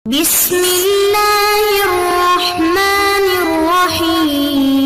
بسم اللہ الرحمن الرحیم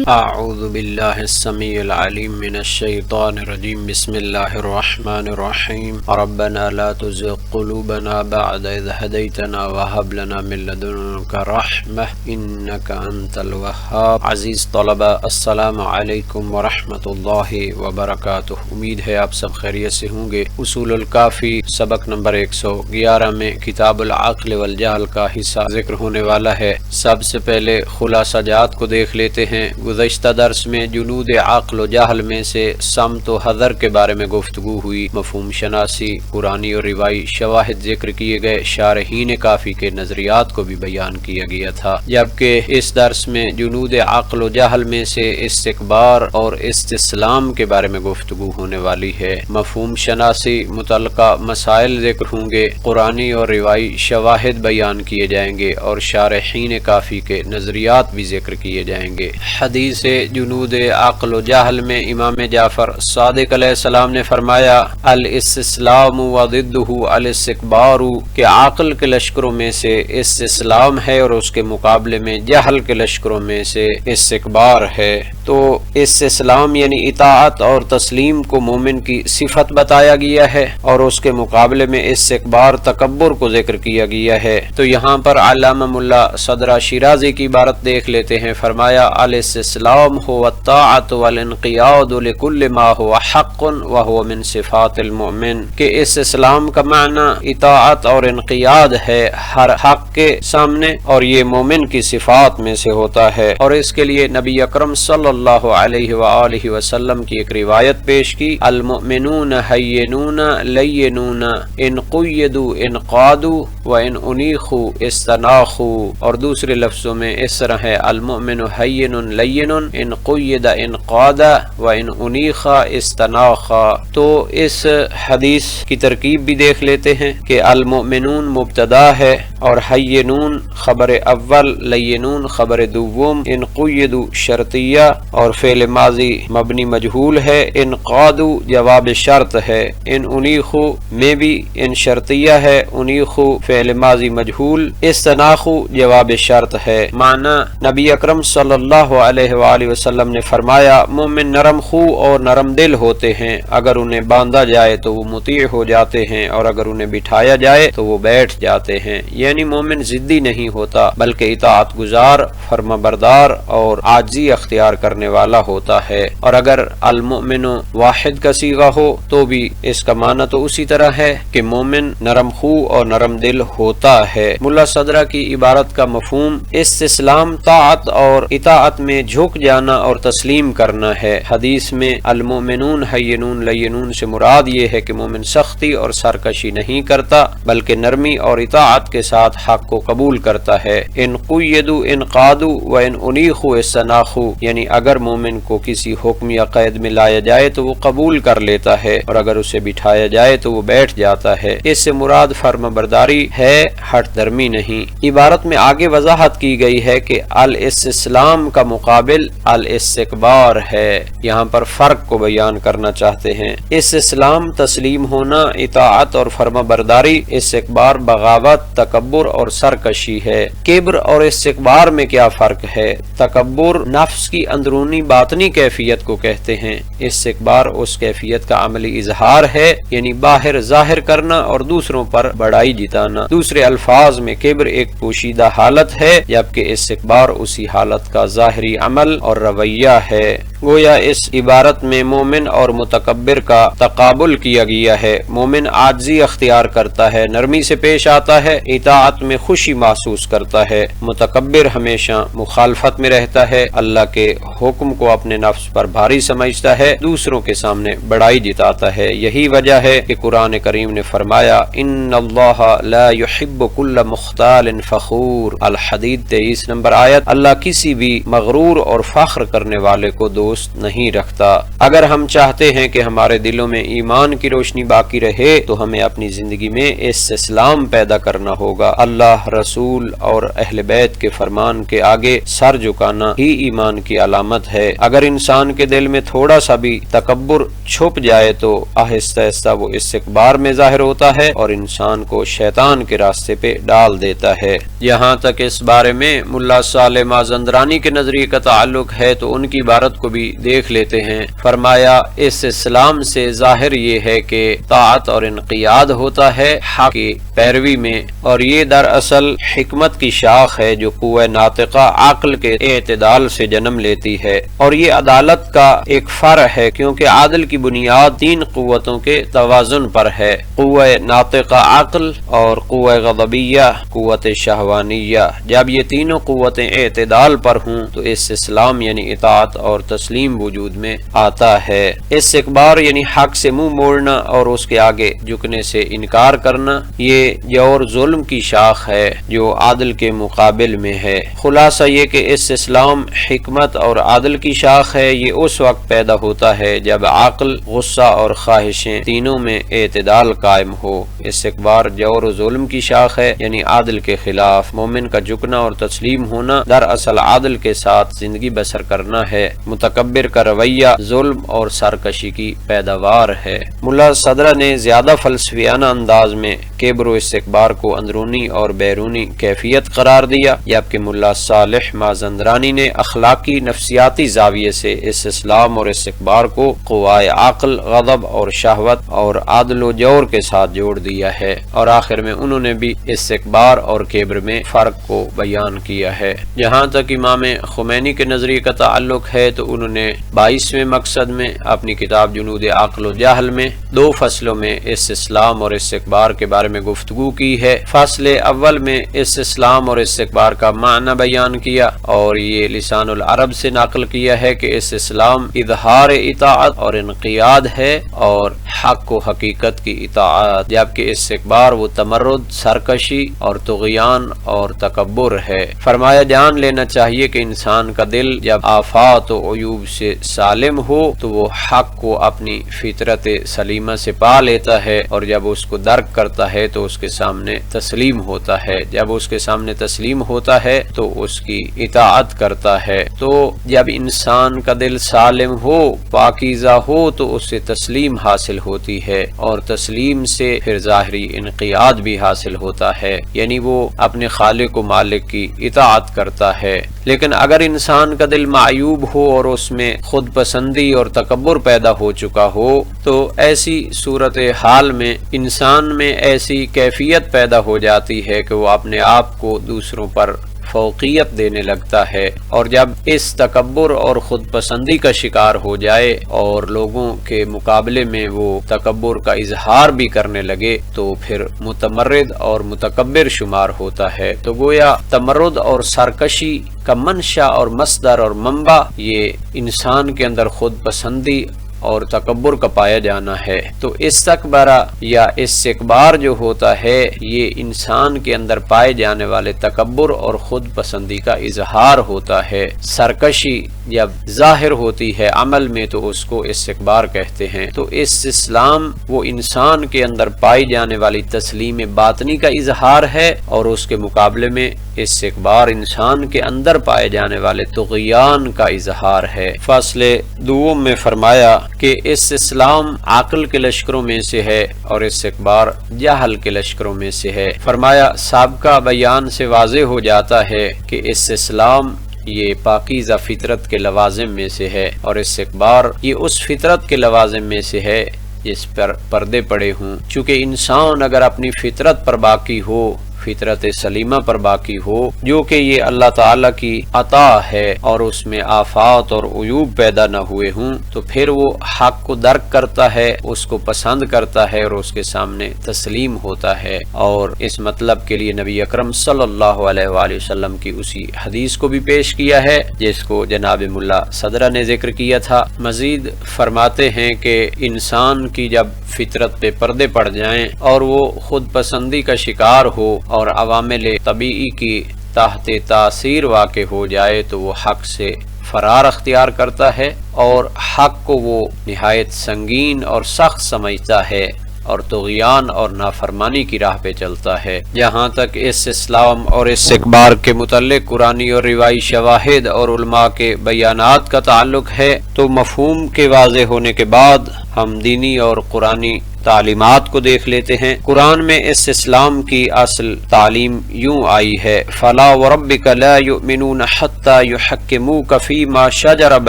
اعوذ باللہ السمیع العلیم من الشیطان الرجیم بسم اللہ الرحمن الرحیم ربنا لا تزغ قلوبنا بعد اذ هدیتنا وهب لنا من لدنک رحمہ انک انت الوہاب۔ عزیز طلبہ، السلام علیکم ورحمۃ اللہ وبرکاتہ۔ امید ہے آپ سب خیریت سے ہوں گے۔ اصول الکافی سبق نمبر 111 میں کتاب العقل والجہل کا حصہ ذکر ہونے والا ہے۔ سب سے پہلے خلاصہ جات کو دیکھ لیتے ہیں۔ گزشتہ درس میں جنود عقل و جہل میں سے سمت و حذر کے بارے میں گفتگو ہوئی، مفہوم شناسی، قرآنی اور روایی شواہد ذکر کیے گئے، شارحین کافی کے نظریات کو بھی بیان کیا گیا تھا، جبکہ اس درس میں جنود عقل و جہل میں سے استکبار اور استسلام کے بارے میں گفتگو ہونے والی ہے۔ مفہوم شناسی متعلقہ مسائل ذکر ہوں گے، قرآنی اور روایی شواہد بیان کیے جائیں گے اور شارحین کافی کے نظریات بھی ذکر کیے جائیں گے۔ حدیث جنود عقل و جہل میں امام جعفر صادق علیہ السلام نے فرمایا الاستسلام وضدہ الاستکبار، کہ عقل کے لشکروں میں سے استسلام ہے اور اس کے مقابلے میں جہل کے لشکروں میں سے استکبار ہے۔ تو استسلام یعنی اطاعت اور تسلیم کو مومن کی صفت بتایا گیا ہے، اور اس کے مقابلے میں استکبار تکبر کو ذکر کیا گیا ہے۔ تو یہاں پر علامہ ملا صدرہ شیرازی کی عبارت دیکھ لیتے ہیں۔ فرمایا الاستسلام هو الطاعت والانقیاد لكل ما هو حق وهو من صفات المؤمن، کہ استسلام کا معنی اطاعت اور انقیاد ہے ہر حق کے سامنے، اور یہ مومن کی صفات میں سے ہوتا ہے۔ اور اس کے لیے نبی اکرم صلی اللہ علیہ وآلہ وسلم کی ایک روایت پیش کی، المؤمنون حینون لینون ان قیدوا انقادوا وان انیخوا استناخوا، اور دوسرے لفظوں میں اس طرح ہے المؤمن حین لین ان قید انقاد وان انیخ استناخ۔ تو اس حدیث کی ترکیب بھی دیکھ لیتے ہیں کہ المؤمنون مبتدا ہے اور حینون خبر اول، لینون خبر دوم، ان قیدوا شرطیہ اور فعل ماضی مبنی مجہول ہے، انقادوا جواب شرط ہے، ان انیخوا میں بھی ان شرطیہ ہے، انیخوا فعل ماضی مجہول، استناخوا جواب شرط ہے۔ معنی نبی اکرم صلی اللہ علیہ وآلہ وسلم نے فرمایا مومن نرم خو اور نرم دل ہوتے ہیں، اگر انہیں باندھا جائے تو وہ مطیع ہو جاتے ہیں اور اگر انہیں بٹھایا جائے تو وہ بیٹھ جاتے ہیں۔ یعنی مومن ضدی نہیں ہوتا بلکہ اطاعت گزار، فرما بردار اور عاجزی اختیار کرنے والا ہوتا ہے۔ اور اگر المؤمن واحد کا صیغہ ہو تو بھی اس کا معنی تو اسی طرح ہے کہ مومن نرم خو اور نرم دل ہوتا ہے۔ ملا صدرہ کی عبارت کا مفہوم استسلام طاعت اور اطاعت میں جھک جانا اور تسلیم کرنا ہے۔ حدیث میں المؤمنون حینون لینون سے مراد یہ ہے کہ مومن سختی اور سرکشی نہیں کرتا بلکہ نرمی اور اطاعت کے ساتھ حق کو قبول کرتا ہے۔ ان قیدوا انقادوا وان انیخوا استناخوا، یعنی اگر مومن کو کسی حکم یا قید میں لایا جائے تو وہ قبول کر لیتا ہے اور اگر اسے بٹھایا جائے تو وہ بیٹھ جاتا ہے۔ اس سے مراد فرما برداری ہے، ہٹ درمی نہیں۔ عبارت میں آگے وضاحت کی گئی ہے کہ الاستسلام کا مقابل الاستکبار ہے۔ یہاں پر فرق کو بیان کرنا چاہتے ہیں۔ استسلام تسلیم ہونا، اطاعت اور فرما برداری، استکبار بغاوت، تکبر اور سرکشی ہے۔ کبر اور استکبار میں کیا فرق ہے؟ تکبر نفس کی اندرونی باطنی کیفیت کو کہتے ہیں، استکبار اس کیفیت کا عملی اظہار ہے، یعنی باہر ظاہر کرنا اور دوسروں پر بڑائی جتانا۔ دوسرے الفاظ میں کبر ایک پوشیدہ حالت ہے جبکہ استکبار اسی حالت کا ظاہری عمل اور رویہ ہے۔ گویا اس عبارت میں مومن اور متکبر کا تقابل کیا گیا ہے۔ مومن عاجزی اختیار کرتا ہے، نرمی سے پیش آتا ہے، اطاعت میں خوشی محسوس کرتا ہے۔ متکبر ہمیشہ مخالفت میں رہتا ہے، اللہ کے حکم کو اپنے نفس پر بھاری سمجھتا ہے، دوسروں کے سامنے بڑائی جتاتا ہے۔ یہی وجہ ہے کہ قرآن کریم نے فرمایا ان اللہ لا يحب كل مختال فخور، الحدید 23 نمبر آیت۔ اللہ کسی بھی مغرور اور فخر کرنے والے کو دوست درست نہیں رکھتا۔ اگر ہم چاہتے ہیں کہ ہمارے دلوں میں ایمان کی روشنی باقی رہے تو ہمیں اپنی زندگی میں استسلام پیدا کرنا ہوگا۔ اللہ، رسول اور اہل بیت کے فرمان کے آگے سر جھکانا ہی ایمان کی علامت ہے۔ اگر انسان کے دل میں تھوڑا سا بھی تکبر چھپ جائے تو آہستہ آہستہ وہ استکبار میں ظاہر ہوتا ہے اور انسان کو شیطان کے راستے پہ ڈال دیتا ہے۔ یہاں تک اس بارے میں ملا صالح مازندرانی کے نظریے کا تعلق ہے تو ان کی عبارت کو بھی دیکھ لیتے ہیں۔ فرمایا اس اسلام سے ظاہر یہ ہے کہ طاعت اور انقیاد ہوتا ہے حق کی پیروی میں، اور یہ دراصل حکمت کی شاخ ہے جو قوہ ناطقہ عقل کے اعتدال سے جنم لیتی ہے، اور یہ عدالت کا ایک فرع ہے کیونکہ عادل کی بنیاد تین قوتوں کے توازن پر ہے: قوہ ناطقہ عقل اور قوہ غضبیہ، قوت شہوانیہ۔ جب یہ تینوں قوتیں اعتدال پر ہوں تو استسلام یعنی اطاعت اور تسلیم وجود میں آتا ہے۔ استکبار یعنی حق سے منہ موڑنا اور اس کے آگے جھکنے سے انکار کرنا، یہ جور ظلم کی شاخ ہے جو عادل کے مقابل میں ہے۔ خلاصہ یہ کہ استسلام حکمت اور عادل کی شاخ ہے۔ یہ اس وقت پیدا ہوتا ہے جب عقل، غصہ اور خواہشیں تینوں میں اعتدال قائم ہو۔ استکبار جور و ظلم کی شاخ ہے یعنی عادل کے خلاف۔ مومن کا جھکنا اور تسلیم ہونا دراصل عادل کے ساتھ زندگی بسر کرنا ہے۔ متکبر کا رویہ ظلم اور سرکشی کی پیداوار ہے۔ ملا صدرہ نے زیادہ فلسفیانہ انداز میں کبر و استکبار کو اندرونی اور بیرونی کیفیت قرار دیا، جبکہ ملا صالح مازندرانی نے اخلاقی نفسیاتی زاویے سے استسلام اور استکبار کو قوائے عقل، غضب اور شہوت اور عدل و جور کے ساتھ جوڑ دیا ہے، اور آخر میں انہوں نے بھی استکبار اور کبر میں فرق کو بیان کیا ہے۔ جہاں تک امام خمینی کے نظریے کا تعلق ہے تو انہوں نے 22ویں مقصد میں اپنی کتاب جنود عقل و جہل میں 2 فصلوں میں استسلام اور استکبار کے بارے میں گفتگو کی ہے۔ فصل اول میں استسلام اور استکبار کا معنی بیان کیا، اور یہ لسان العرب سے نقل کیا ہے کہ استسلام اظہار اطاعت اور انقیاد ہے اور حق و حقیقت کی اطاعت، جبکہ استکبار وہ تمرد، سرکشی اور طغیان اور تکبر ہے۔ فرمایا جان لینا چاہیے کہ انسان کا دل جب آفات و عیوب سے سالم ہو تو وہ حق کو اپنی فطرت سلیمہ سے پا لیتا ہے، اور جب اس کو درک کرتا ہے تو اس کے سامنے تسلیم ہوتا ہے۔ جب اس کے سامنے تسلیم ہوتا ہے تو اس کی اطاعت کرتا ہے۔ تو جب انسان کا دل سالم ہو، پاکیزہ ہو، تو اس سے تسلیم حاصل ہوتی ہے، اور تسلیم سے پھر ظاہری انقیاد بھی حاصل ہوتا ہے، یعنی وہ اپنے خالق و مالک کی اطاعت کرتا ہے۔ لیکن اگر انسان کا دل معیوب ہو اور اس میں خود پسندی اور تکبر پیدا ہو چکا ہو تو ایسی صورت حال میں انسان میں ایسی کیفیت پیدا ہو جاتی ہے کہ وہ اپنے آپ کو دوسروں پر فوقیت دینے لگتا ہے، اور جب اس تکبر اور خود پسندی کا شکار ہو جائے اور لوگوں کے مقابلے میں وہ تکبر کا اظہار بھی کرنے لگے تو پھر متمرد اور متکبر شمار ہوتا ہے۔ تو گویا تمرد اور سرکشی کا منشا اور مصدر اور منبع یہ انسان کے اندر خود پسندی اور تکبر کا پایا جانا ہے۔ تو استکبارہ یا استکبار جو ہوتا ہے یہ انسان کے اندر پائے جانے والے تکبر اور خود پسندی کا اظہار ہوتا ہے۔ سرکشی جب ظاہر ہوتی ہے عمل میں تو اس کو استکبار کہتے ہیں۔ تو استسلام وہ انسان کے اندر پائی جانے والی تسلیم باطنی کا اظہار ہے، اور اس کے مقابلے میں استکبار انسان کے اندر پائے جانے والے طغیان کا اظہار ہے۔ فصل دوم میں فرمایا کہ استسلام عقل کے لشکروں میں سے ہے اور استکبار جہل کے لشکروں میں سے ہے۔ فرمایا سابقہ بیان سے واضح ہو جاتا ہے کہ استسلام یہ پاکیزہ فطرت کے لوازم میں سے ہے، اور استکبار یہ اس فطرت کے لوازم میں سے ہے جس پر پردے پڑے ہوں۔ چونکہ انسان اگر اپنی فطرت پر باقی ہو، فطرت سلیمہ پر باقی ہو، جو کہ یہ اللہ تعالیٰ کی عطا ہے، اور اس میں آفات اور عیوب پیدا نہ ہوئے ہوں، تو پھر وہ حق کو درک کرتا ہے، اس کو پسند کرتا ہے اور اس کے سامنے تسلیم ہوتا ہے۔ اور اس مطلب کے لیے نبی اکرم صلی اللہ علیہ وآلہ وسلم کی اسی حدیث کو بھی پیش کیا ہے جس کو جناب ملا صدرہ نے ذکر کیا تھا۔ مزید فرماتے ہیں کہ انسان کی جب فطرت پہ پردے پڑ جائیں اور وہ خود پسندی کا شکار ہو اور عوامل طبیعی کی تحت تاثیر واقع ہو جائے تو وہ حق سے فرار اختیار کرتا ہے اور حق کو وہ نہایت سنگین اور سخت سمجھتا ہے اور طغیان اور نافرمانی کی راہ پہ چلتا ہے۔ جہاں تک اس اسلام اور استکبار کے متعلق قرآنی اور روایی شواہد اور علماء کے بیانات کا تعلق ہے تو مفہوم کے واضح ہونے کے بعد ہم دینی اور قرآنی تعلیمات کو دیکھ لیتے ہیں۔ قرآن میں اس اسلام کی اصل تعلیم یوں آئی ہے، فَلَا وَرَبِّكَ لَا يُؤْمِنُونَ حَتَّى يُحَكِّمُوكَ فِي مَا شَجَرَ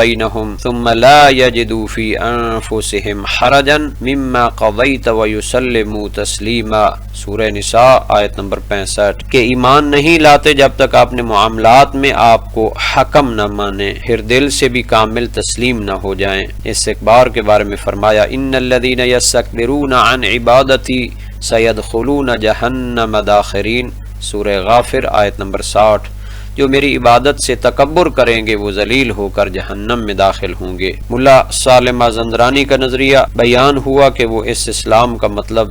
بَيْنَهُمْ ثُمَّ لَا يَجِدُوا فِي أَنفُسِهِمْ حَرَجًا مِمَّا قَضَيْتَ وَيُسَلِّمُوا تَسْلِيمًا۔ سورہ نساء آیت نمبر 65 کہ ایمان نہیں لاتے جب تک اپنے معاملات میں آپ کو حکم نہ مانیں، پھر دل سے بھی کامل تسلیم نہ ہو جائیں۔ استکبار کے بارے میں فرمایا، ان الذین یستکبرون عن عبادتی سیدخلون جہنم داخرین۔ سورہ غافر آیت نمبر 60 جو میری عبادت سے تکبر کریں گے وہ ذلیل ہو کر جہنم میں داخل ہوں گے۔ ملا سالم مازندرانی کا نظریہ بیان ہوا کہ وہ اس اسلام کا مطلب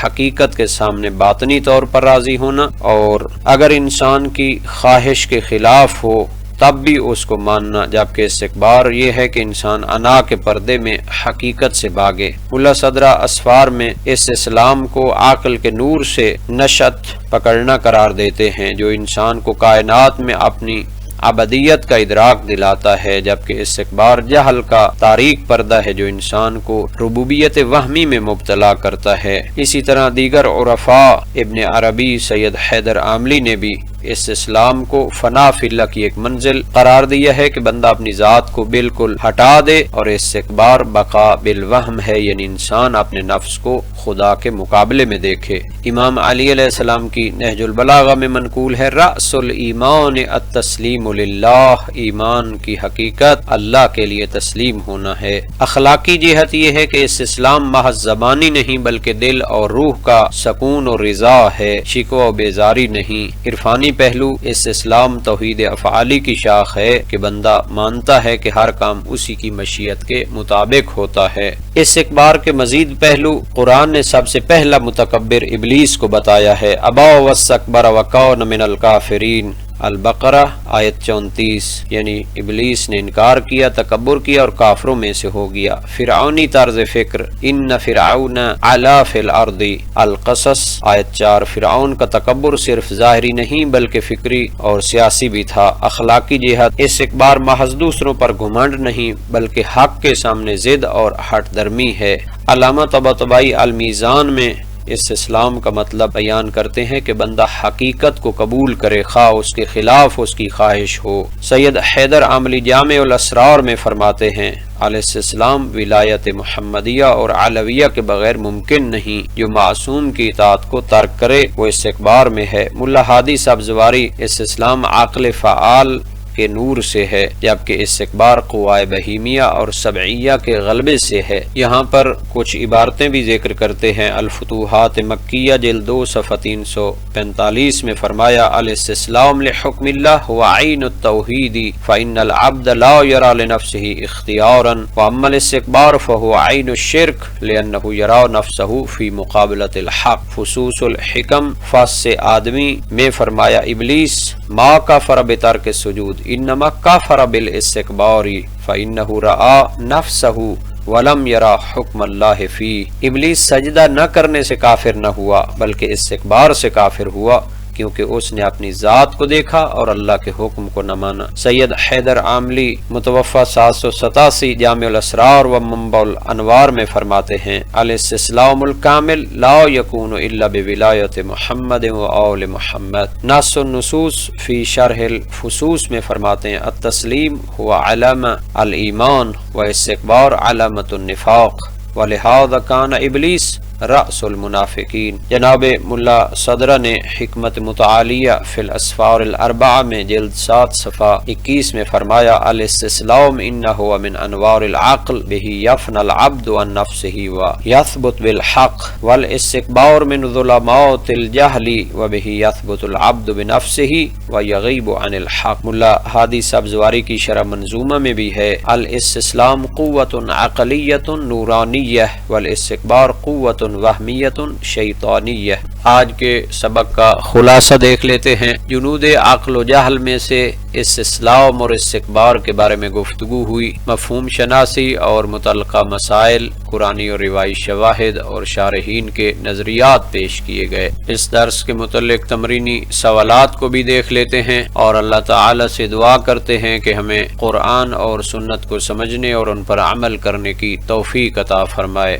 حقیقت کے سامنے باطنی طور پر راضی ہونا، اور اگر انسان کی خواہش کے خلاف ہو تب بھی اس کو ماننا، جبکہ استکبار یہ ہے کہ انسان انا کے پردے میں حقیقت سے بھاگے۔ ملا صدرہ اسفار میں اس اسلام کو عقل کے نور سے نشأت پکڑنا قرار دیتے ہیں جو انسان کو کائنات میں اپنی ابدیت کا ادراک دلاتا ہے، جبکہ استکبار جہل کا تاریک پردہ ہے جو انسان کو ربوبیت وہمی میں مبتلا کرتا ہے۔ اسی طرح دیگر عرفاء ابن عربی، سید حیدر عاملی نے بھی اس اسلام کو فنا فی اللہ کی ایک منزل قرار دیا ہے کہ بندہ اپنی ذات کو بالکل ہٹا دے، اور استکبار بقا بالوہم ہے، یعنی انسان اپنے نفس کو خدا کے مقابلے میں دیکھے۔ امام علی علیہ السلام کی نہج البلاغہ میں منقول ہے، رأس الایمان التسلیم للہ، ایمان کی حقیقت اللہ کے لیے تسلیم ہونا ہے۔ اخلاقی جہت یہ ہے کہ اس اسلام محض زبانی نہیں بلکہ دل اور روح کا سکون اور رضا ہے، شکوہ و بیزاری نہیں۔ عرفانی پہلو، اس اسلام توحید افعالی کی شاخ ہے کہ بندہ مانتا ہے کہ ہر کام اسی کی مشیت کے مطابق ہوتا ہے۔ استکبار کے مزید پہلو قرآن نے سب سے پہلا متکبر ابلیس کو بتایا ہے، ابا واستکبر وکان من الکافرین، البقرہ آیت 34، یعنی ابلیس نے انکار کیا، تکبر کیا اور کافروں میں سے ہو گیا۔ فرعونی طرز فکر، ان فرعون علا فی الارض، القصص آیت 4، فرعون کا تکبر صرف ظاہری نہیں بلکہ فکری اور سیاسی بھی تھا۔ اخلاقی جہت، استکبار محض دوسروں پر گھمنڈ نہیں بلکہ حق کے سامنے ضد اور ہٹ درمی ہے۔ علامہ طباطبائی المیزان میں اس اسلام کا مطلب بیان کرتے ہیں کہ بندہ حقیقت کو قبول کرے خواہ اس کے خلاف اس کی خواہش ہو۔ سید حیدر عاملی جامع الاسرار میں فرماتے ہیں، علیہ السلام ولایت محمدیہ اور علویہ کے بغیر ممکن نہیں، جو معصوم کی اطاعت کو ترک کرے وہ استکبار میں ہے۔ ملا ہادی سبزواری، اس اسلام عقل فعال کے نور سے ہے، جبکہ استکبار قوائے بہیمیہ اور سبعیہ کے غلبے سے ہے۔ یہاں پر کچھ عبارتیں بھی ذکر کرتے ہیں۔ الفتوحات مکیہ جلد 2 صفحہ 345 میں فرمایا، الاستسلام لحکم اللہ هو عین التوحید فإن العبد لا يرى لنفسه اختیارا واما الاستکبار فهو عین الشرک لأنه يرى نفسه في مقابلة الحق۔ فصوص الحکم فصل آدمی میں فرمایا، ابلیس ما کفر بترک السجود انما کفر بالاستکبار فإنه رأى نفسه ولم یرا حکم اللہ فی۔ ابلیس سجدہ نہ کرنے سے کافر نہ ہوا بلکہ استکبار سے کافر ہوا کیونکہ اس نے اپنی ذات کو دیکھا اور اللہ کے حکم کو نہ مانا۔ سید حیدر عاملی متوفى 787 جامع الاسرار و منبع الانوار میں فرماتے ہیں، الاستسلام الکامل لا یکون الا بولایت محمد و آل محمد۔ نص النصوص فی شرح الفصوص میں فرماتے ہیں، التسلیم هو علامہ الایمان و استکبار علامت النفاق ولہذا کان ابلیس رأس المنافقین۔ جناب ملا صدرہ نے حکمت متعالیہ فی الاسفار الاربعہ میں جلد 7 صفحہ 21 میں فرمایا، الاستسلام انہ من انوار العقل بہ یفنى العبد عن نفسہ و یثبت بالحق والاستکبار من ظلمات الجہل و بہ یثبت العبد بنفسہ و یغیب عن الحق۔ ملا ہادی سبزواری کی شرح منظومہ میں بھی ہے، الاستسلام قوت عقلیت نورانیہ والاستکبار قوت وہمیۃ شیطانیہ۔ آج کے سبق کا خلاصہ دیکھ لیتے ہیں۔ جنود عقل و جہل میں سے استسلام اور استکبار کے بارے میں گفتگو ہوئی، مفہوم شناسی اور متعلقہ مسائل، قرآنی اور روایی شواہد اور شارحین کے نظریات پیش کیے گئے۔ اس درس کے متعلق تمرینی سوالات کو بھی دیکھ لیتے ہیں اور اللہ تعالی سے دعا کرتے ہیں کہ ہمیں قرآن اور سنت کو سمجھنے اور ان پر عمل کرنے کی توفیق عطا فرمائے۔